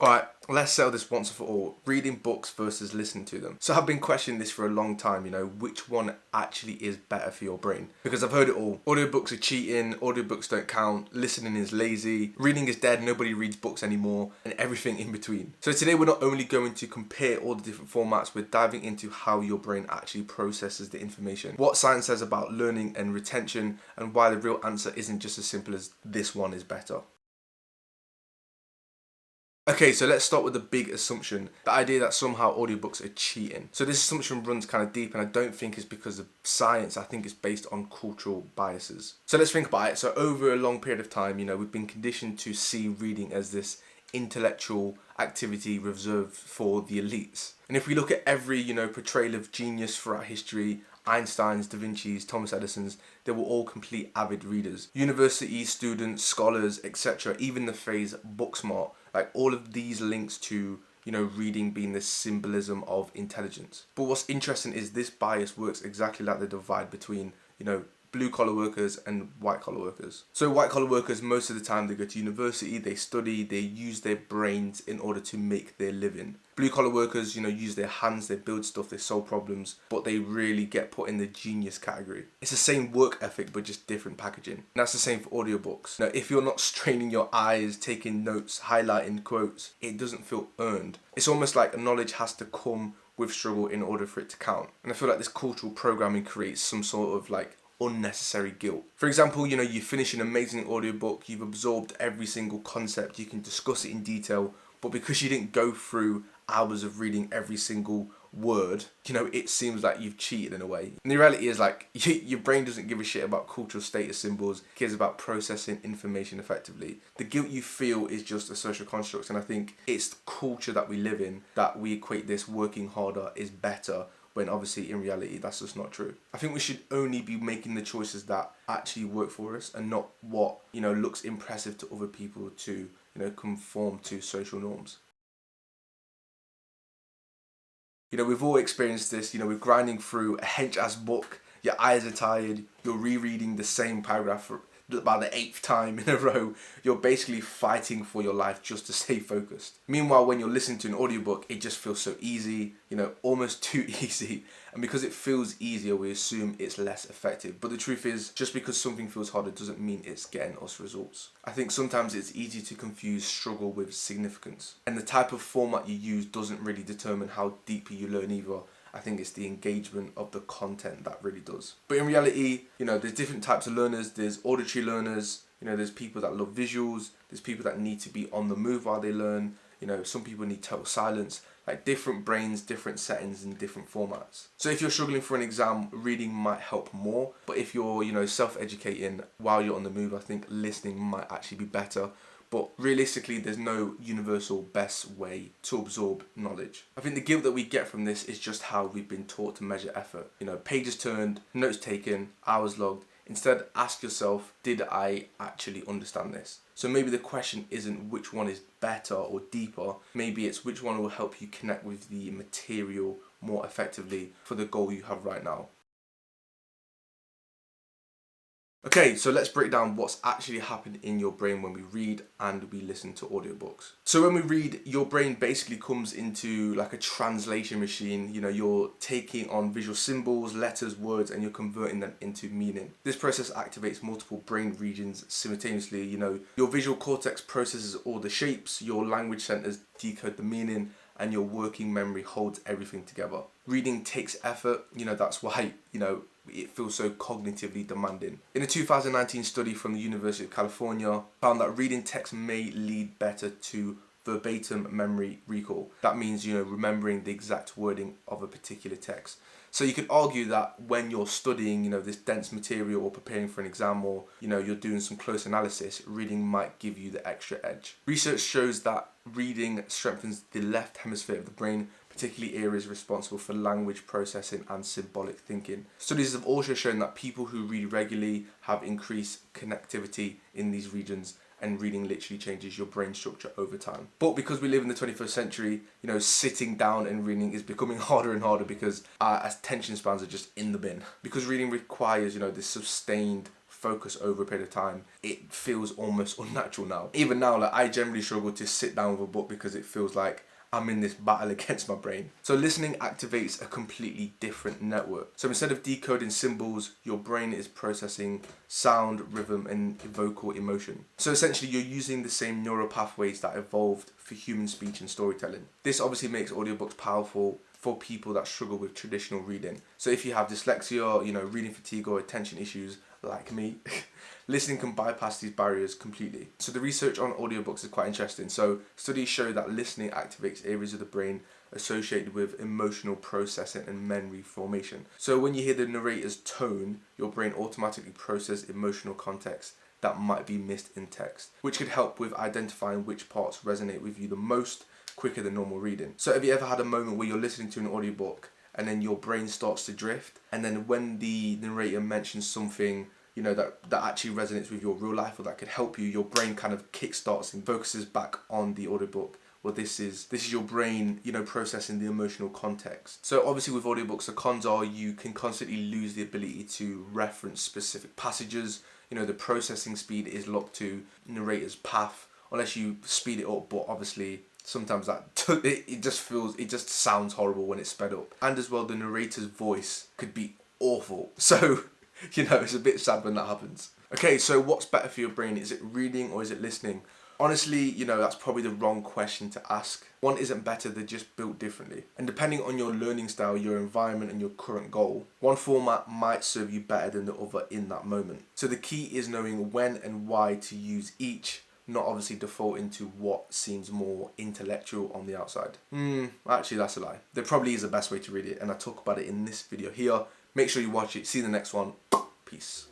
Alright, let's settle this once and for all. Reading books versus listening to them. So I've been questioning this for a long time, which one actually is better for your brain. Because I've heard it all. Audiobooks are cheating, audiobooks don't count, listening is lazy, reading is dead, nobody reads books anymore, and everything in between. So today we're not only going to compare all the different formats, we're diving into how your brain actually processes the information, what science says about learning and retention, and why the real answer isn't just as simple as this one is better. Okay, so let's start with the big assumption, the idea that somehow audiobooks are cheating. So this assumption runs kind of deep, and I don't think it's because of science, I think it's based on cultural biases. So let's think about it. So over a long period of time, we've been conditioned to see reading as this intellectual activity reserved for the elites. And if we look at every, portrayal of genius throughout history, Einstein's, Da Vinci's, Thomas Edison's, they were all complete avid readers. University students, scholars, etc. Even the phrase book smart, like all of these links to, reading being this symbolism of intelligence. But what's interesting is this bias works exactly like the divide between, blue collar workers and white collar workers. So white collar workers, most of the time they go to university, they study, they use their brains in order to make their living. Blue collar workers, use their hands, they build stuff, they solve problems, but they really get put in the genius category. It's the same work ethic, but just different packaging. And that's the same for audiobooks. Now, if you're not straining your eyes, taking notes, highlighting quotes, it doesn't feel earned. It's almost like knowledge has to come with struggle in order for it to count. And I feel like this cultural programming creates some sort of unnecessary guilt. For example, you finish an amazing audiobook, you've absorbed every single concept, you can discuss it in detail, but because you didn't go through hours of reading every single word, it seems like you've cheated in a way. And the reality is your brain doesn't give a shit about cultural status symbols, it cares about processing information effectively. The guilt you feel is just a social construct, and I think it's the culture that we live in that we equate this working harder is better, when obviously in reality that's just not true. I think we should only be making the choices that actually work for us and not what, looks impressive to other people to, conform to social norms. We've all experienced this, we're grinding through a hench-ass book, your eyes are tired, you're rereading the same paragraph for about the 8th time in a row, you're basically fighting for your life just to stay focused. Meanwhile, when you're listening to an audiobook, it just feels so easy, almost too easy. And because it feels easier, we assume it's less effective. But the truth is, just because something feels harder doesn't mean it's getting us results. I think sometimes it's easy to confuse struggle with significance. And the type of format you use doesn't really determine how deeply you learn either. I think it's the engagement of the content that really does. But in reality, there's different types of learners. There's auditory learners, there's people that love visuals, there's people that need to be on the move while they learn, some people need total silence. Different brains, different settings, and different formats. So if you're struggling for an exam, reading might help more. But if you're, self-educating while you're on the move, I think listening might actually be better. But realistically, there's no universal best way to absorb knowledge. I think the guilt that we get from this is just how we've been taught to measure effort. Pages turned, notes taken, hours logged. Instead, ask yourself, did I actually understand this? So maybe the question isn't which one is better or deeper, maybe it's which one will help you connect with the material more effectively for the goal you have right now. Okay, so let's break down what's actually happened in your brain when we read and we listen to audiobooks. So when we read, your brain basically comes into a translation machine. You're taking on visual symbols, letters, words, and you're converting them into meaning. This process activates multiple brain regions simultaneously. Your visual cortex processes all the shapes, your language centers decode the meaning, and your working memory holds everything together. Reading takes effort, that's why, it feels so cognitively demanding. In a 2019 study from the University of California, found that reading text may lead better to verbatim memory recall. That means, remembering the exact wording of a particular text. So you could argue that when you're studying, this dense material or preparing for an exam, or, you're doing some close analysis, reading might give you the extra edge. Research shows that reading strengthens the left hemisphere of the brain, particularly areas responsible for language processing and symbolic thinking. Studies have also shown that people who read regularly have increased connectivity in these regions, and reading literally changes your brain structure over time. But because we live in the 21st century, sitting down and reading is becoming harder and harder because our attention spans are just in the bin. Because reading requires, this sustained focus over a period of time, it feels almost unnatural now. Even now, like, I generally struggle to sit down with a book because it feels like I'm in this battle against my brain. So listening activates a completely different network. So instead of decoding symbols, your brain is processing sound, rhythm, and vocal emotion. So essentially you're using the same neural pathways that evolved for human speech and storytelling. This obviously makes audiobooks powerful for people that struggle with traditional reading. So if you have dyslexia, reading fatigue or attention issues like me, listening can bypass these barriers completely. So the research on audiobooks is quite interesting. So studies show that listening activates areas of the brain associated with emotional processing and memory formation. So when you hear the narrator's tone, your brain automatically processes emotional context that might be missed in text, which could help with identifying which parts resonate with you the most quicker than normal reading. So have you ever had a moment where you're listening to an audiobook and then your brain starts to drift, and then when the narrator mentions something that actually resonates with your real life or that could help you, your brain kind of kickstarts and focuses back on the audiobook? Well, this is your brain, processing the emotional context. So obviously with audiobooks, the cons are you can constantly lose the ability to reference specific passages. The processing speed is locked to narrator's path unless you speed it up, but obviously sometimes that it just sounds horrible when it's sped up. And as well, the narrator's voice could be awful. So it's a bit sad when that happens. Okay, so what's better for your brain? Is it reading or is it listening? Honestly, that's probably the wrong question to ask. One isn't better, they're just built differently. And depending on your learning style, your environment, and your current goal, one format might serve you better than the other in that moment. So the key is knowing when and why to use each, not obviously default into what seems more intellectual on the outside. Actually, that's a lie. There probably is a best way to read it, and I talk about it in this video here. Make sure you watch it. See you in the next one. Peace.